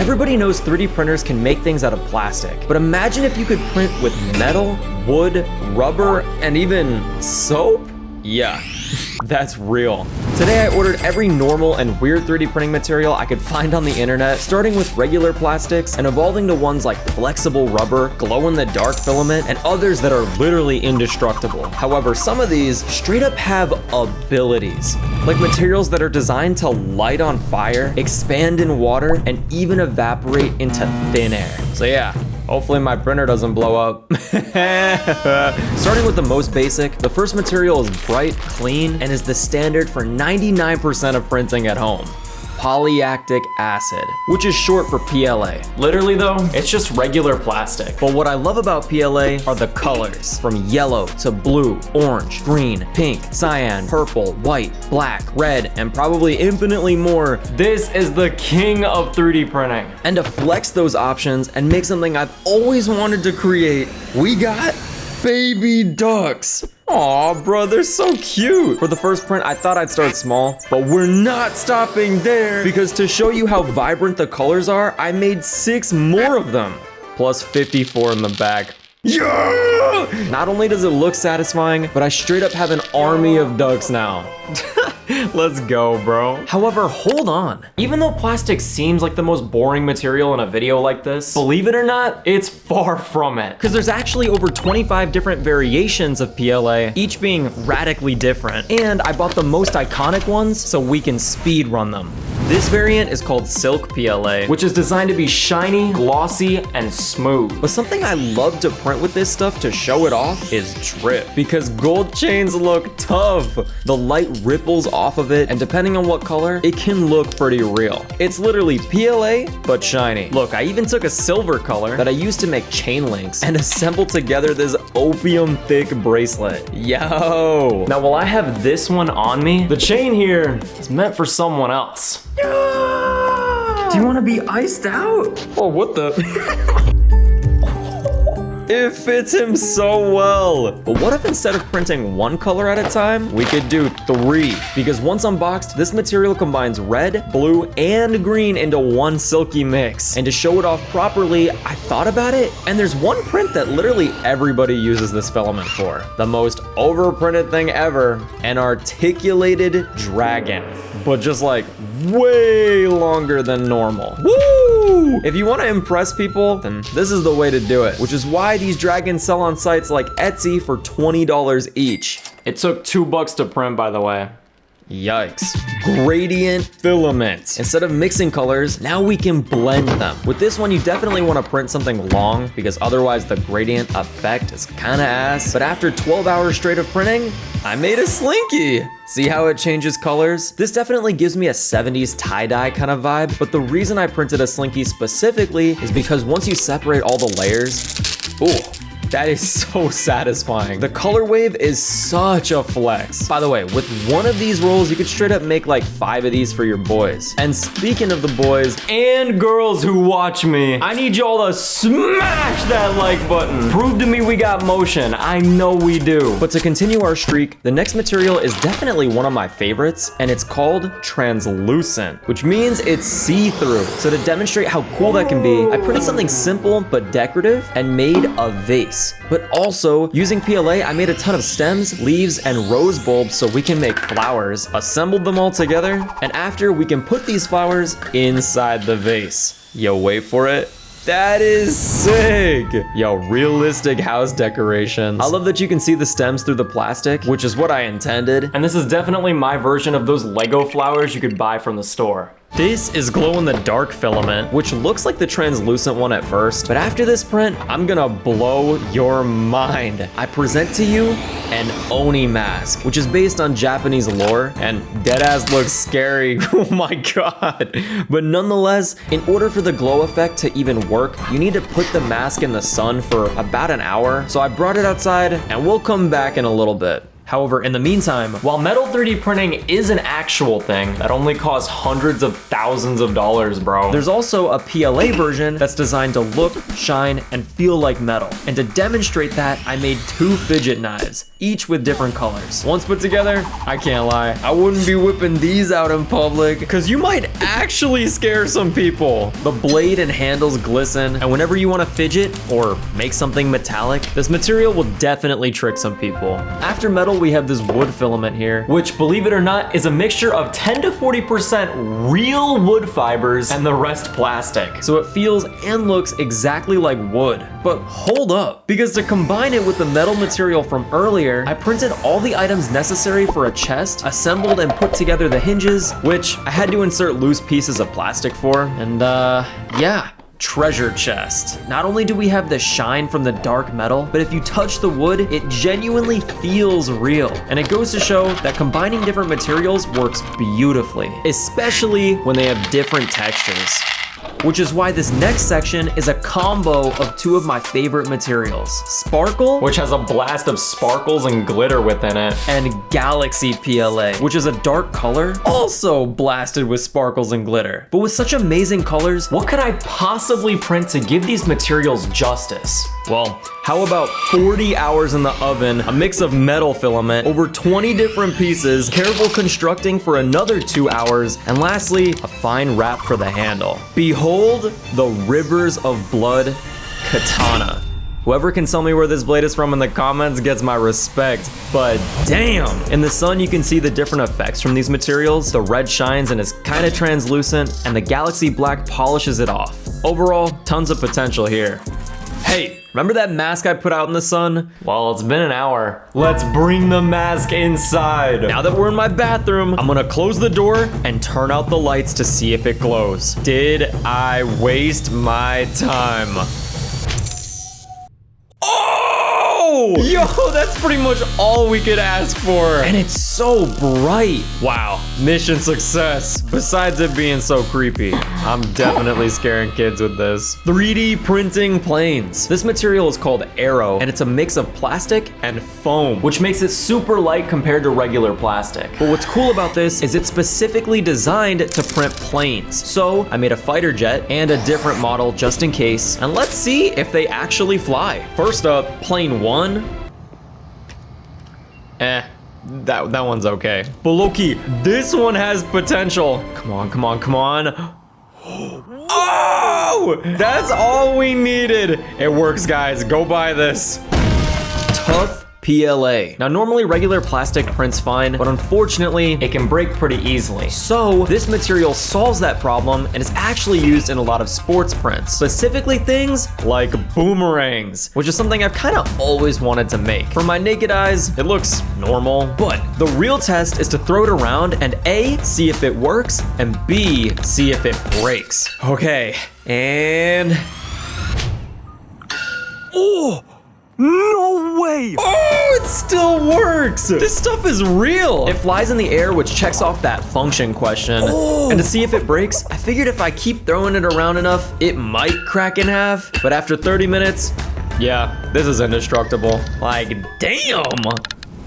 Everybody knows 3D printers can make things out of plastic, but imagine if you could print with metal, wood, rubber, and even soap? Yeah, that's real. Today I ordered every normal and weird 3D printing material I could find on the internet, starting with regular plastics and evolving to ones like flexible rubber, glow-in-the-dark filament, and others that are literally indestructible. However, some of these straight up have abilities, like materials that are designed to light on fire, expand in water, and even evaporate into thin air. So yeah, hopefully my printer doesn't blow up. Starting with the most basic, the first material is bright, clean, and is the standard for 99% of printing at home. Polylactic acid, which is short for PLA. Literally though, it's just regular plastic. But what I love about PLA are the colors, from yellow to blue, orange, green, pink, cyan, purple, white, black, red, and probably infinitely more. This is the king of 3D printing. And to flex those options and make something I've always wanted to create, we got baby ducks. Aw, bro, they're so cute. For the first print, I thought I'd start small, but we're not stopping there, because to show you how vibrant the colors are, I made 6 more of them, plus 54 in the back. Yeah! Not only does it look satisfying, but I straight up have an army of ducks now. Let's go, bro. However, hold on. Even though plastic seems like the most boring material in a video like this, believe it or not, it's far from it. Because there's actually over 25 different variations of PLA, each being radically different. And I bought the most iconic ones so we can speed run them. This variant is called Silk PLA, which is designed to be shiny, glossy, and smooth. But something I love to print with this stuff to show it off is drip, because gold chains look tough. The light ripples off of it, and depending on what color, it can look pretty real. It's literally PLA, but shiny. Look, I even took a silver color that I used to make chain links and assembled together this opium thick bracelet. Yo! Now, while I have this one on me, the chain here is meant for someone else. Yeah! Do you want to be iced out? Oh, what the? It fits him so well. But what if instead of printing 1 color at a time, we could do 3? Because once unboxed, this material combines red, blue, and green into one silky mix. And to show it off properly, I thought about it, and there's one print that literally everybody uses this filament for. The most overprinted thing ever, an articulated dragon. But just like way longer than normal. Woo! If you want to impress people, then this is the way to do it, which is why these dragons sell on sites like Etsy for $20 each. It took $2 to print, by the way. Yikes. Gradient filament. Instead of mixing colors, now we can blend them. With this one, you definitely want to print something long, because otherwise the gradient effect is kinda ass. But after 12 hours straight of printing, I made a slinky. See how it changes colors? This definitely gives me a 70s tie-dye kind of vibe, but the reason I printed a slinky specifically is because once you separate all the layers, ooh, that is so satisfying. The color wave is such a flex. By the way, with one of these rolls, you could straight up make like 5 of these for your boys. And speaking of the boys and girls who watch me, I need y'all to smash that like button. Prove to me we got motion. I know we do. But to continue our streak, the next material is definitely one of my favorites, and it's called translucent, which means it's see-through. So to demonstrate how cool that can be, I printed something simple but decorative and made a vase. But also, using PLA, I made a ton of stems, leaves, and rose bulbs so we can make flowers, assembled them all together, and after, we can put these flowers inside the vase. Yo, wait for it. That is sick. Yo, realistic house decorations. I love that you can see the stems through the plastic, which is what I intended. And this is definitely my version of those Lego flowers you could buy from the store. This is glow-in-the-dark filament, which looks like the translucent one at first, but after this print, I'm gonna blow your mind. I present to you an Oni mask, which is based on Japanese lore, and deadass looks scary. Oh my god. But nonetheless, in order for the glow effect to even work, you need to put the mask in the sun for about an hour. So I brought it outside, and we'll come back in a little bit. However, in the meantime, while metal 3D printing is an actual thing that only costs hundreds of thousands of dollars, bro, there's also a PLA version that's designed to look, shine, and feel like metal. And to demonstrate that, I made 2 fidget knives, each with different colors. Once put together, I can't lie, I wouldn't be whipping these out in public, because you might actually scare some people. The blade and handles glisten, and whenever you want to fidget or make something metallic, this material will definitely trick some people. After metal, we have this wood filament here, which, believe it or not, is a mixture of 10 to 40% real wood fibers and the rest plastic. So it feels and looks exactly like wood. But hold up, because to combine it with the metal material from earlier, I printed all the items necessary for a chest, assembled and put together the hinges, which I had to insert loose pieces of plastic for, and yeah. Treasure chest. Not only do we have the shine from the dark metal, but if you touch the wood, it genuinely feels real. And it goes to show that combining different materials works beautifully, especially when they have different textures. Which is why this next section is a combo of 2 of my favorite materials. Sparkle, which has a blast of sparkles and glitter within it, and Galaxy PLA, which is a dark color, also blasted with sparkles and glitter. But with such amazing colors, what could I possibly print to give these materials justice? Well, how about 40 hours in the oven, a mix of metal filament, over 20 different pieces, careful constructing for another 2 hours, and lastly, a fine wrap for the handle. Behold the Rivers of Blood katana. Whoever can tell me where this blade is from in the comments gets my respect, but damn! In the sun, you can see the different effects from these materials. The red shines and is kind of translucent, and the Galaxy Black polishes it off. Overall, tons of potential here. Hey, remember that mask I put out in the sun? Well, it's been an hour. Let's bring the mask inside. Now that we're in my bathroom, I'm gonna close the door and turn out the lights to see if it glows. Did I waste my time? Oh! Yo, that's pretty much all we could ask for. And it's so bright. Wow, mission success. Besides it being so creepy, I'm definitely scaring kids with this. 3D printing planes. This material is called Aero, and it's a mix of plastic and foam, which makes it super light compared to regular plastic. But what's cool about this is it's specifically designed to print planes. So I made a fighter jet and a different model just in case, and let's see if they actually fly. First up, plane 1. That one's okay. But low-key, this one has potential. Come on, come on, come on. Oh! That's all we needed. It works, guys. Go buy this. Tough PLA. Now, normally regular plastic prints fine, but unfortunately, it can break pretty easily. So this material solves that problem and is actually used in a lot of sports prints, specifically things like boomerangs, which is something I've kind of always wanted to make. From my naked eyes, it looks normal, but the real test is to throw it around and A, see if it works, and B, see if it breaks. Okay, and... Oh! No way! Oh, it still works! This stuff is real! It flies in the air, which checks off that function question. Oh. And to see if it breaks, I figured if I keep throwing it around enough, it might crack in half. But after 30 minutes, yeah, this is indestructible. Like, damn!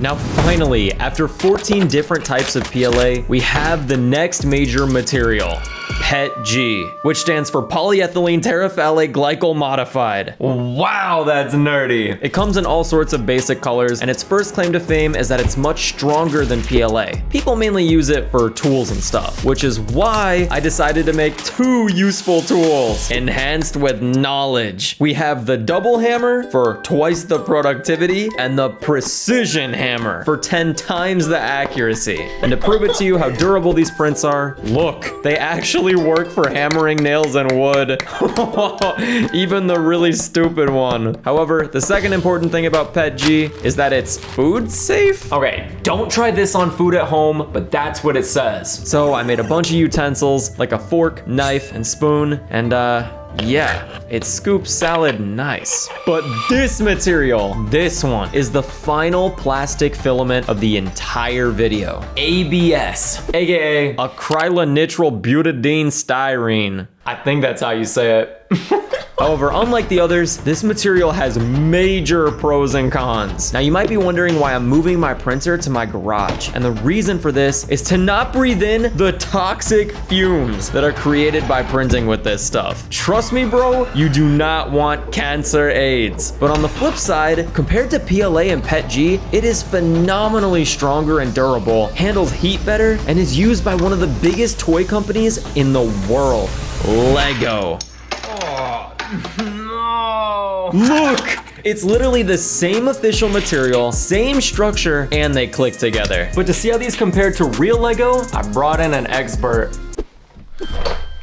Now finally, after 14 different types of PLA, we have the next major material. PETG, which stands for polyethylene terephthalate glycol modified. Wow, that's nerdy. It comes in all sorts of basic colors, and its first claim to fame is that it's much stronger than PLA. People mainly use it for tools and stuff, which is why I decided to make 2 useful tools, enhanced with knowledge. We have the double hammer for twice the productivity, and the precision hammer for 10 times the accuracy. And to prove it to you how durable these prints are, look, they actually work for hammering nails and wood. Even the really stupid one. However, the second important thing about PETG is that it's food safe. Okay, don't try this on food at home, but that's what it says. So I made a bunch of utensils, like a fork, knife, and spoon, and yeah, it scoops salad nice. But this material, this one, is the final plastic filament of the entire video. ABS, aka acrylonitrile butadiene styrene. I think that's how you say it. However, unlike the others, this material has major pros and cons. Now you might be wondering why I'm moving my printer to my garage. And the reason for this is to not breathe in the toxic fumes that are created by printing with this stuff. Trust me, bro, you do not want cancer AIDS. But on the flip side, compared to PLA and PETG, it is phenomenally stronger and durable, handles heat better, and is used by one of the biggest toy companies in the world, Lego. No. Look! It's literally the same official material, same structure, and they click together. But to see how these compare to real Lego, I brought in an expert.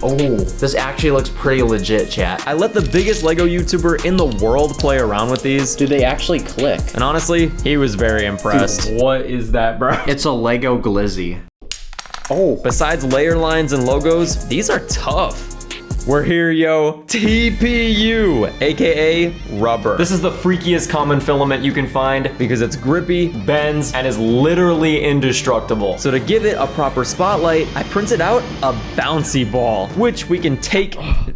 Oh, this actually looks pretty legit, chat. I let the biggest Lego YouTuber in the world play around with these. Do they actually click? And honestly, he was very impressed. Dude, what is that, bro? It's a Lego glizzy. Oh, besides layer lines and logos, these are tough. We're here, yo. TPU, aka rubber. This is the freakiest common filament you can find because it's grippy, bends, and is literally indestructible. So to give it a proper spotlight, I printed out a bouncy ball, which we can take off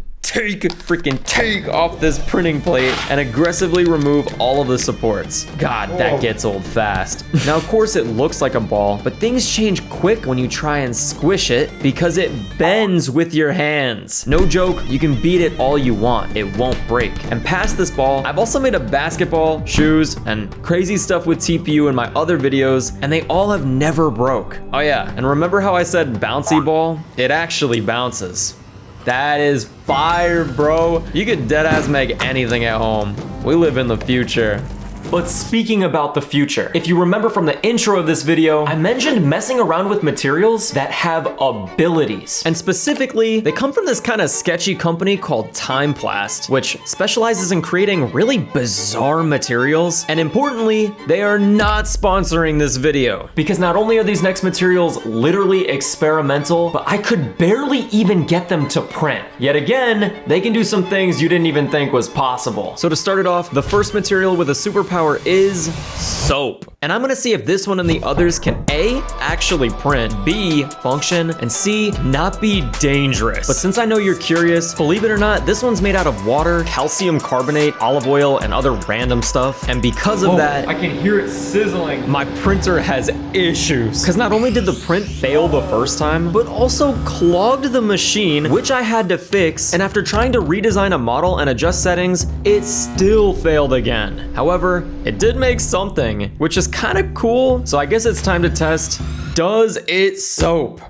this printing plate and aggressively remove all of the supports. God, that gets old fast. Now, of course, it looks like a ball, but things change quick when you try and squish it because it bends with your hands. No joke, you can beat it all you want. It won't break. And past this ball, I've also made a basketball, shoes, and crazy stuff with TPU in my other videos, and they all have never broke. Oh yeah, and remember how I said bouncy ball? It actually bounces. That is fire, bro. You could deadass make anything at home. We live in the future. But speaking about the future, if you remember from the intro of this video, I mentioned messing around with materials that have abilities. And specifically, they come from this kind of sketchy company called Timeplast, which specializes in creating really bizarre materials. And importantly, they are not sponsoring this video. Because not only are these next materials literally experimental, but I could barely even get them to print. Yet again, they can do some things you didn't even think was possible. So to start it off, the first material with a superpower is soap. And I'm gonna see if this one and the others can A, actually print, B, function, and C, not be dangerous. But since I know you're curious, believe it or not, this one's made out of water, calcium carbonate, olive oil, and other random stuff. And because of that, I can hear it sizzling. My printer has issues. Because not only did the print fail the first time, but also clogged the machine, which I had to fix. And after trying to redesign a model and adjust settings, it still failed again. However, it did make something, which is kind of cool. So I guess it's time to test, does it soap?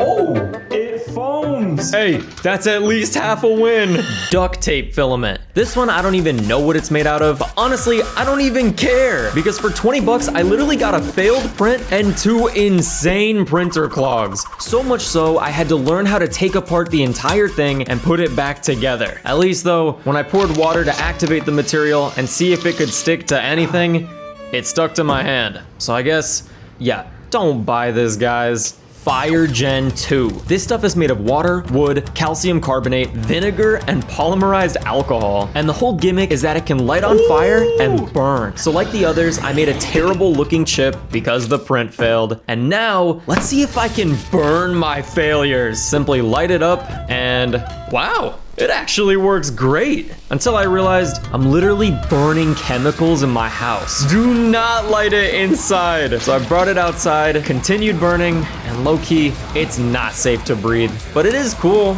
Oh, it foams. Hey, that's at least half a win. Duct tape filament. This one, I don't even know what it's made out of, but honestly, I don't even care. Because for 20 bucks, I literally got a failed print and 2 insane printer clogs. So much so, I had to learn how to take apart the entire thing and put it back together. At least though, when I poured water to activate the material and see if it could stick to anything, it stuck to my hand. So I guess, yeah, don't buy this, guys. Fire Gen 2. This stuff is made of water, wood, calcium carbonate, vinegar, and polymerized alcohol. And the whole gimmick is that it can light on fire and burn. So like the others, I made a terrible looking chip because the print failed. And now, let's see if I can burn my failures. Simply light it up and wow. It actually works great. Until I realized I'm literally burning chemicals in my house. Do not light it inside. So I brought it outside, continued burning, and low-key, it's not safe to breathe. But it is cool.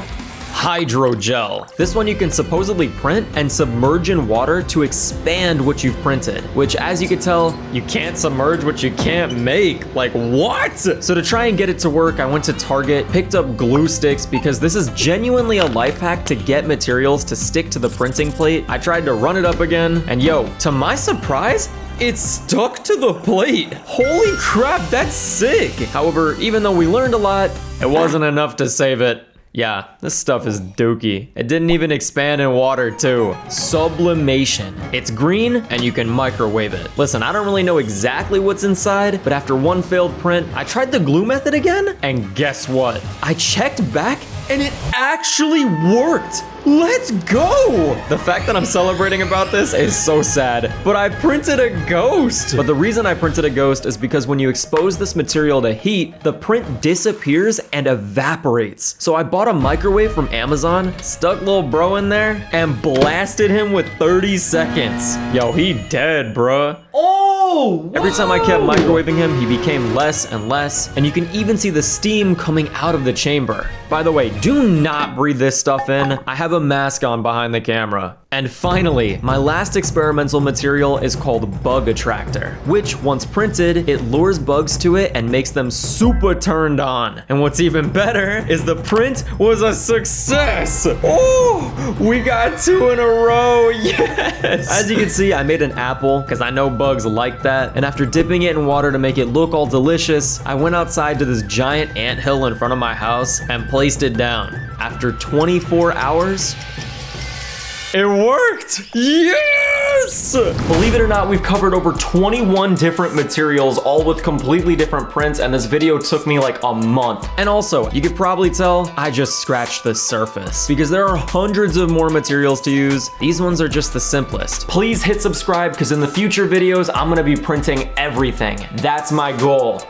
Hydrogel. This one you can supposedly print and submerge in water to expand what you've printed, which as you can tell, you can't submerge what you can't make. Like what? So to try and get it to work, I went to Target, picked up glue sticks because this is genuinely a life hack to get materials to stick to the printing plate. I tried to run it up again, and yo, to my surprise, it stuck to the plate. Holy crap, that's sick. However, even though we learned a lot, it wasn't enough to save it. Yeah, this stuff is dookie. It didn't even expand in water too. Sublimation. It's green and you can microwave it. Listen, I don't really know exactly what's inside, but after one failed print, I tried the glue method again, and guess what? I checked back And it actually worked! Let's go! The fact that I'm celebrating about this is so sad, but I printed a ghost! But the reason I printed a ghost is because when you expose this material to heat, the print disappears and evaporates. So I bought a microwave from Amazon, stuck little bro in there, and blasted him with 30 seconds. Yo, he dead, bruh. Oh! Every time I kept microwaving him, he became less and less, and you can even see the steam coming out of the chamber. By the way, do not breathe this stuff in. I have a mask on behind the camera. And finally, my last experimental material is called Bug Attractor, which once printed, it lures bugs to it and makes them super turned on. And what's even better is the print was a success. Oh, we got 2 in a row, yes. As you can see, I made an apple because I know bugs like that. And after dipping it in water to make it look all delicious, I went outside to this giant anthill in front of my house and placed it down. After 24 hours, it worked! Yes! Believe it or not, we've covered over 21 different materials, all with completely different prints, and this video took me like a month. And also, you could probably tell I just scratched the surface because there are hundreds of more materials to use. These ones are just the simplest. Please hit subscribe because in the future videos, I'm gonna be printing everything. That's my goal.